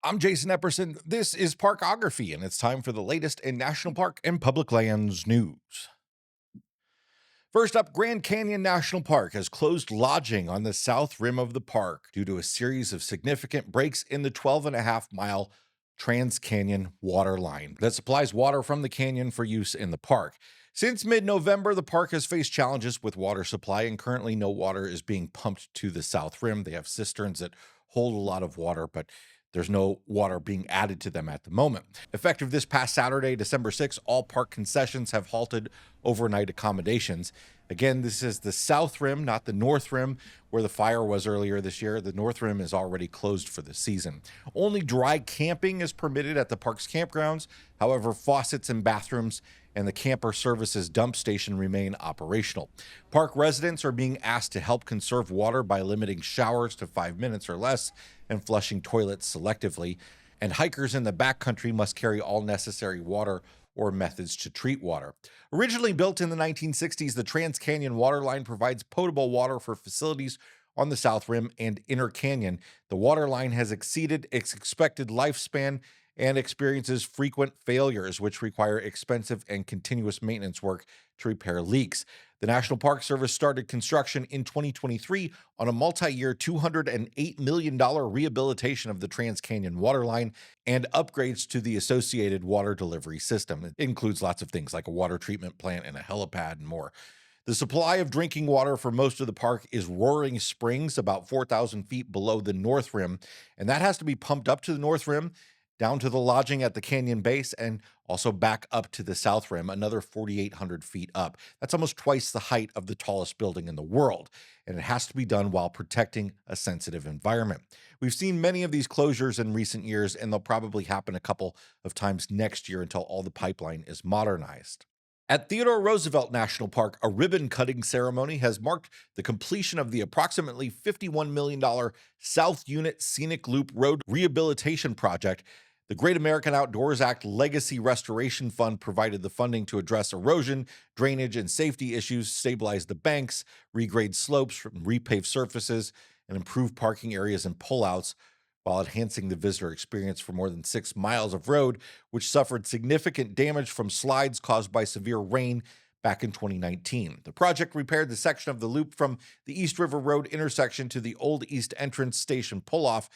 I'm Jason Epperson. This is Parkography, and it's time for the latest in national park and public lands news. First up, Grand Canyon National Park has closed lodging on the south rim of the park due to a series of significant breaks in the 12.5-mile Trans-Canyon Waterline that supplies water from the canyon for use in the park. Since mid-November, the park has faced challenges with water supply, and currently no water is being pumped to the south rim. They have cisterns that hold a lot of water, but there's no water being added to them at the moment. Effective this past Saturday, December 6th, all park concessions have halted overnight accommodations. Again, this is the south rim, not the north rim, where the fire was earlier this year. The north rim is already closed for the season. Only dry camping is permitted at the park's campgrounds. However, faucets and bathrooms and the camper services dump station remain operational. Park residents are being asked to help conserve water by limiting showers to 5 minutes or less and flushing toilets selectively. And hikers in the backcountry must carry all necessary water or methods to treat water. Originally built in the 1960s, the Trans-Canyon Waterline provides potable water for facilities on the South Rim and Inner Canyon. The waterline has exceeded its expected lifespan and experiences frequent failures, which require expensive and continuous maintenance work to repair leaks. The National Park Service started construction in 2023 on a multi-year $208 million rehabilitation of the Trans-Canyon Waterline and upgrades to the associated water delivery system. It includes lots of things like a water treatment plant and a helipad and more. The supply of drinking water for most of the park is Roaring Springs, about 4,000 feet below the North Rim, and that has to be pumped up to the North Rim, down to the lodging at the canyon base, and also back up to the South Rim, another 4,800 feet up. That's almost twice the height of the tallest building in the world, and it has to be done while protecting a sensitive environment. We've seen many of these closures in recent years, and they'll probably happen a couple of times next year until all the pipeline is modernized. At Theodore Roosevelt National Park, a ribbon-cutting ceremony has marked the completion of the approximately $51 million South Unit Scenic Loop Road Rehabilitation Project. The Great American Outdoors Act Legacy Restoration Fund provided the funding to address erosion, drainage, and safety issues, stabilize the banks, regrade slopes, repave surfaces, and improve parking areas and pullouts, while enhancing the visitor experience for more than 6 miles of road, which suffered significant damage from slides caused by severe rain back in 2019. The project repaired the section of the loop from the East River Road intersection to the Old East Entrance Station pull-off.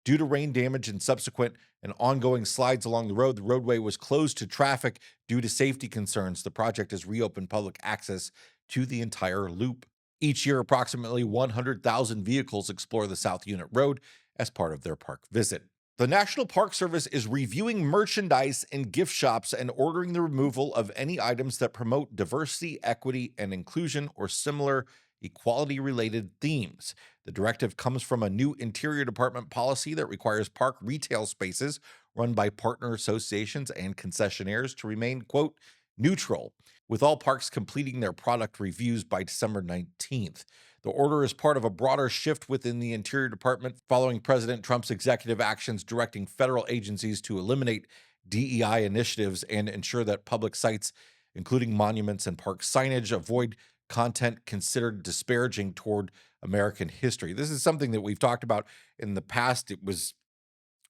Due to rain damage and subsequent and ongoing slides along the road, the roadway was closed to traffic due to safety concerns. The project has reopened public access to the entire loop. Each year, approximately 100,000 vehicles explore the South Unit Road as part of their park visit. The National Park Service is reviewing merchandise in gift shops and ordering the removal of any items that promote diversity, equity, and inclusion or similar equality-related themes. The directive comes from a new Interior Department policy that requires park retail spaces run by partner associations and concessionaires to remain, quote, neutral, with all parks completing their product reviews by December 19th. The order is part of a broader shift within the Interior Department following President Trump's executive actions directing federal agencies to eliminate DEI initiatives and ensure that public sites, including monuments and park signage, avoid content considered disparaging toward American history. This is something that we've talked about in the past. It was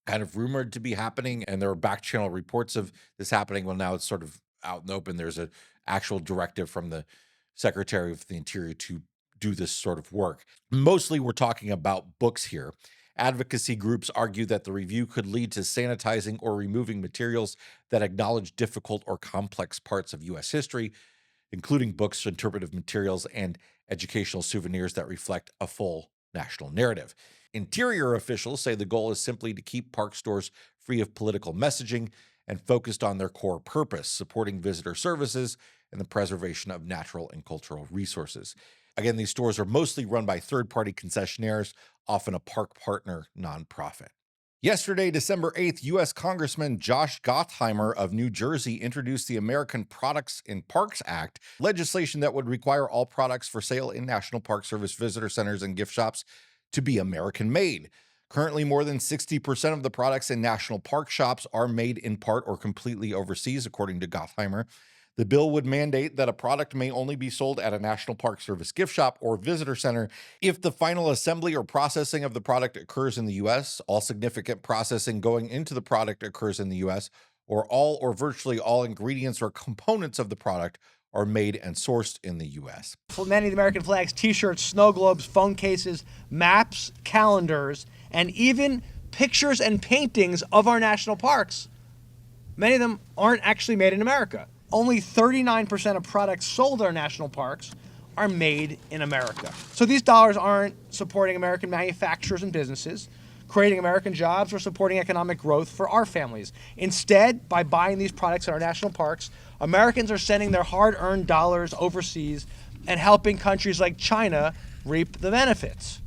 kind of rumored to be happening, and there were back channel reports of this happening. Well, now it's sort of out in the open. There's an actual directive from the Secretary of the Interior to do this sort of work. Mostly we're talking about books here. Advocacy groups argue that the review could lead to sanitizing or removing materials that acknowledge difficult or complex parts of U.S. history, including books, interpretive materials, and educational souvenirs that reflect a full national narrative. Interior officials say the goal is simply to keep park stores free of political messaging and focused on their core purpose, supporting visitor services and the preservation of natural and cultural resources. Again, these stores are mostly run by third-party concessionaires, often a park partner nonprofit. Yesterday, December 8th, U.S. Congressman Josh Gottheimer of New Jersey introduced the American Products in Parks Act, legislation that would require all products for sale in National Park Service visitor centers and gift shops to be American-made. Currently, more than 60% of the products in national park shops are made in part or completely overseas, according to Gottheimer. The bill would mandate that a product may only be sold at a National Park Service gift shop or visitor center if the final assembly or processing of the product occurs in the U.S., all significant processing going into the product occurs in the U.S., or all or virtually all ingredients or components of the product are made and sourced in the U.S. Many of the American flags, t-shirts, snow globes, phone cases, maps, calendars, and even pictures and paintings of our national parks. Many of them aren't actually made in America. Only 39% of products sold at our national parks are made in America. So these dollars aren't supporting American manufacturers and businesses, creating American jobs, or supporting economic growth for our families. Instead, by buying these products at our national parks, Americans are sending their hard-earned dollars overseas and helping countries like China reap the benefits.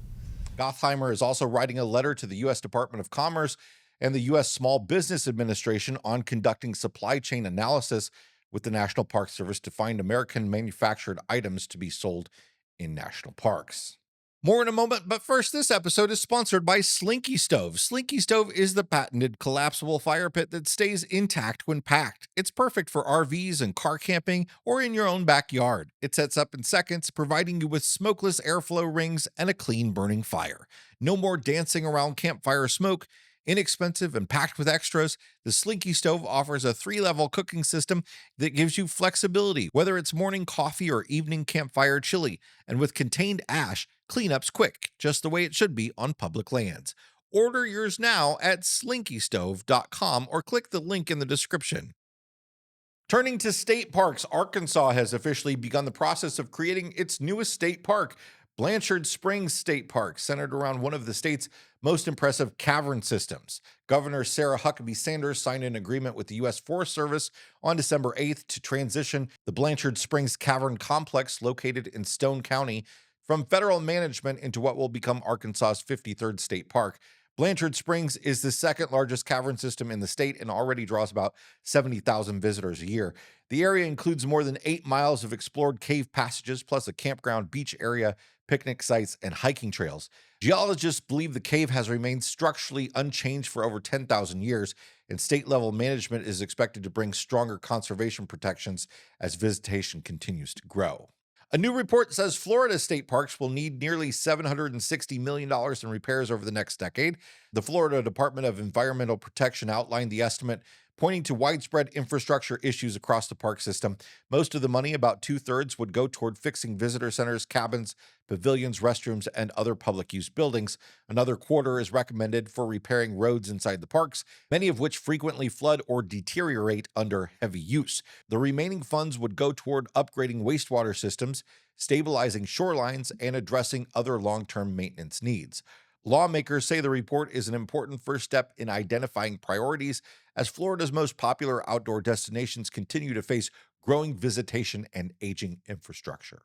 Gottheimer is also writing a letter to the U.S. Department of Commerce and the U.S. Small Business Administration on conducting supply chain analysis with the National Park Service to find American manufactured items to be sold in national parks. More in a moment, but first, this episode is sponsored by Slinky Stove. Slinky Stove is the patented collapsible fire pit that stays intact when packed. It's perfect for RVs and car camping or in your own backyard. It sets up in seconds, providing you with smokeless airflow rings and a clean burning fire. No more dancing around campfire smoke. Inexpensive and packed with extras, the Slinky Stove offers a 3-level cooking system that gives you flexibility, whether it's morning coffee or evening campfire chili. And with contained ash, cleanup's quick, just the way it should be on public lands. Order yours now at slinkystove.com or click the link in the description. Turning to state parks, Arkansas has officially begun the process of creating its newest state park, Blanchard Springs State Park, centered around one of the state's most impressive cavern systems. Governor Sarah Huckabee Sanders signed an agreement with the U.S. Forest Service on December 8th to transition the Blanchard Springs Cavern Complex, located in Stone County, from federal management into what will become Arkansas's 53rd state park. Blanchard Springs is the second largest cavern system in the state and already draws about 70,000 visitors a year. The area includes more than 8 miles of explored cave passages, plus a campground, beach area, picnic sites, and hiking trails. Geologists believe the cave has remained structurally unchanged for over 10,000 years, and state-level management is expected to bring stronger conservation protections as visitation continues to grow. A new report says Florida state parks will need nearly $760 million in repairs over the next decade. The Florida Department of Environmental Protection outlined the estimate, pointing to widespread infrastructure issues across the park system. Most of the money, about 2/3, would go toward fixing visitor centers, cabins, pavilions, restrooms, and other public use buildings. Another quarter is recommended for repairing roads inside the parks, many of which frequently flood or deteriorate under heavy use. The remaining funds would go toward upgrading wastewater systems, stabilizing shorelines, and addressing other long-term maintenance needs. Lawmakers say the report is an important first step in identifying priorities as Florida's most popular outdoor destinations continue to face growing visitation and aging infrastructure.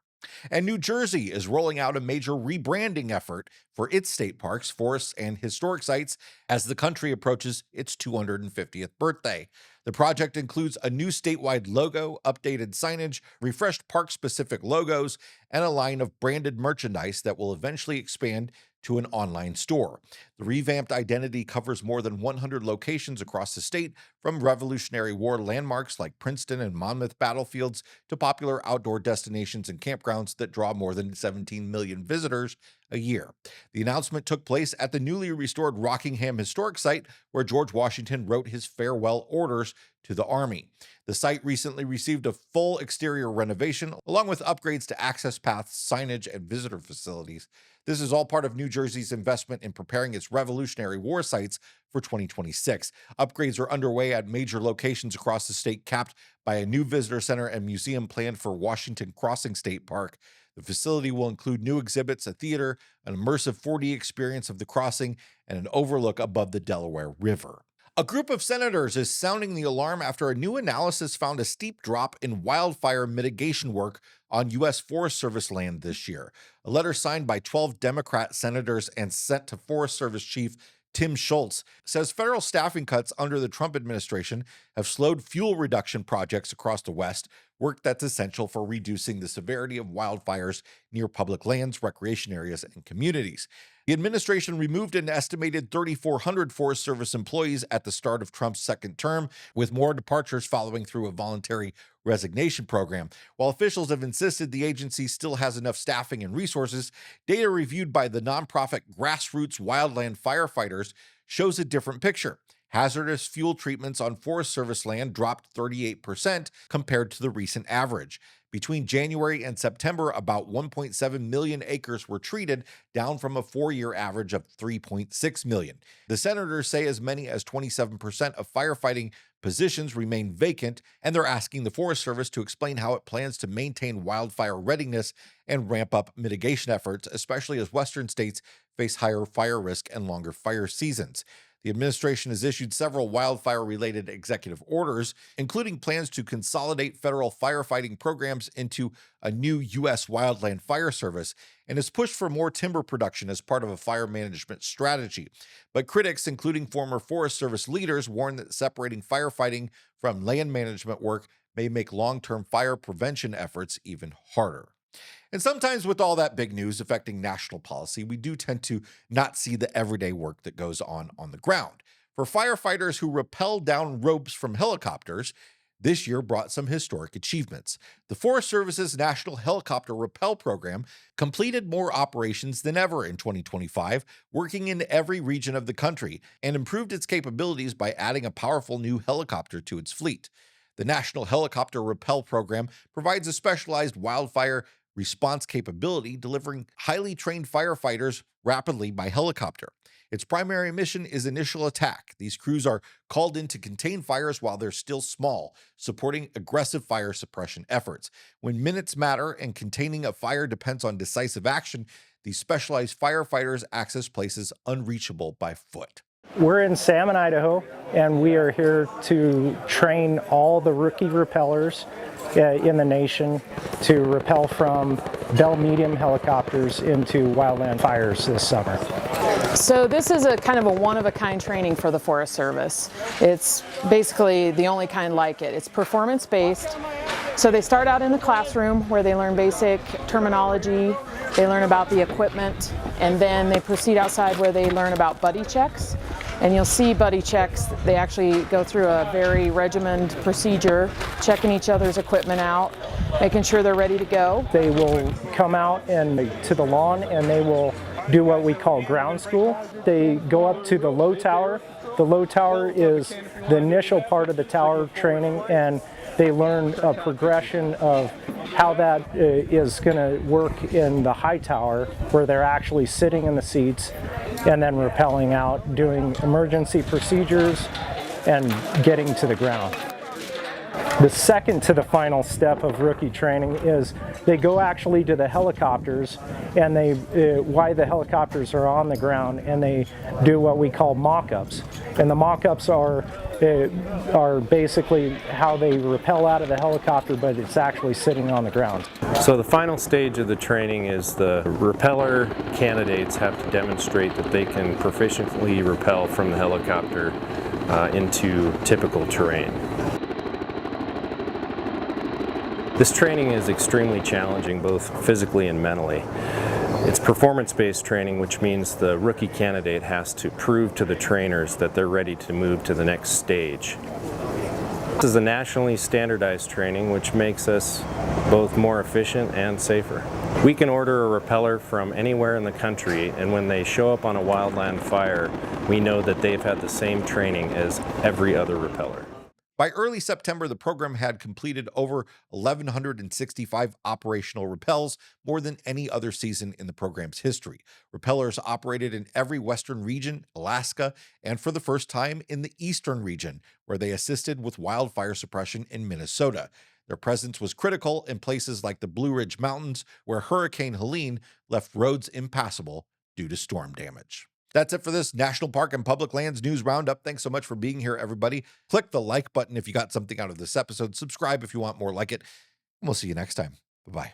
And New Jersey is rolling out a major rebranding effort for its state parks, forests, and historic sites as the country approaches its 250th birthday. The project includes a new statewide logo, updated signage, refreshed park-specific logos, and a line of branded merchandise that will eventually expand to an online store. The revamped identity covers more than 100 locations across the state, from Revolutionary War landmarks like Princeton and Monmouth battlefields to popular outdoor destinations and campgrounds that draw more than 17 million visitors a year. The announcement took place at the newly restored Rockingham Historic Site, where George Washington wrote his farewell orders to the Army. The site recently received a full exterior renovation, along with upgrades to access paths, signage, and visitor facilities. This is all part of New Jersey's investment in preparing its Revolutionary War sites for 2026. Upgrades are underway at major locations across the state, capped by a new visitor center and museum planned for Washington Crossing State Park. The facility will include new exhibits, a theater, an immersive 4D experience of the crossing, and an overlook above the Delaware River. A group of senators is sounding the alarm after a new analysis found a steep drop in wildfire mitigation work on U.S. Forest Service land this year. A letter signed by 12 Democrat senators and sent to Forest Service Chief Tim Schultz says federal staffing cuts under the Trump administration have slowed fuel reduction projects across the West, work that's essential for reducing the severity of wildfires near public lands, recreation areas, and communities. The administration removed an estimated 3,400 Forest Service employees at the start of Trump's second term, with more departures following through a voluntary resignation program. While officials have insisted the agency still has enough staffing and resources, data reviewed by the nonprofit Grassroots Wildland Firefighters shows a different picture. Hazardous fuel treatments on Forest Service land dropped 38% compared to the recent average. Between January and September, about 1.7 million acres were treated, down from a 4-year average of 3.6 million. The senators say as many as 27% of firefighting positions remain vacant, and they're asking the Forest Service to explain how it plans to maintain wildfire readiness and ramp up mitigation efforts, especially as western states face higher fire risk and longer fire seasons. The administration has issued several wildfire-related executive orders, including plans to consolidate federal firefighting programs into a new U.S. Wildland Fire Service, and has pushed for more timber production as part of a fire management strategy. But critics, including former Forest Service leaders, warn that separating firefighting from land management work may make long-term fire prevention efforts even harder. And sometimes with all that big news affecting national policy, we do tend to not see the everyday work that goes on the ground. For firefighters who rappel down ropes from helicopters, this year brought some historic achievements. The Forest Service's National Helicopter Repel program completed more operations than ever in 2025, working in every region of the country, and improved its capabilities by adding a powerful new helicopter to its fleet. The National Helicopter Repel program provides a specialized wildfire response capability, delivering highly trained firefighters rapidly by helicopter. Its primary mission is initial attack. These crews are called in to contain fires while they're still small, supporting aggressive fire suppression efforts. When minutes matter and containing a fire depends on decisive action, these specialized firefighters access places unreachable by foot. We're in Salmon, Idaho, and we are here to train all the rookie rappellers in the nation to rappel from Bell medium helicopters into wildland fires this summer. So this is a kind of a one-of-a-kind training for the Forest Service. It's basically the only kind like it. It's performance-based. So they start out in the classroom where they learn basic terminology, they learn about the equipment, and then they proceed outside where they learn about buddy checks. And you'll see buddy checks, they actually go through a very regimented procedure, checking each other's equipment out, making sure they're ready to go. They will come out to the lawn and they will do what we call ground school. They go up to the low tower. The low tower is the initial part of the tower training, and they learn a progression of how that is going to work in the high tower, where they're actually sitting in the seats and then rappelling out, doing emergency procedures and getting to the ground. The second to the final step of rookie training is they go actually to the helicopters, and they why the helicopters are on the ground, and they do what we call mock-ups. And the mock-ups are basically how they rappel out of the helicopter, but it's actually sitting on the ground. So the final stage of the training is the rappeller candidates have to demonstrate that they can proficiently rappel from the helicopter into typical terrain. This training is extremely challenging, both physically and mentally. It's performance-based training, which means the rookie candidate has to prove to the trainers that they're ready to move to the next stage. This is a nationally standardized training, which makes us both more efficient and safer. We can order a rappeller from anywhere in the country, and when they show up on a wildland fire, we know that they've had the same training as every other rappeller. By early September, the program had completed over 1,165 operational rappels, more than any other season in the program's history. Rappellers operated in every western region, Alaska, and for the first time in the eastern region, where they assisted with wildfire suppression in Minnesota. Their presence was critical in places like the Blue Ridge Mountains, where Hurricane Helene left roads impassable due to storm damage. That's it for this National Park and Public Lands News Roundup. Thanks so much for being here, everybody. Click the like button if you got something out of this episode. Subscribe if you want more like it. And we'll see you next time. Bye-bye.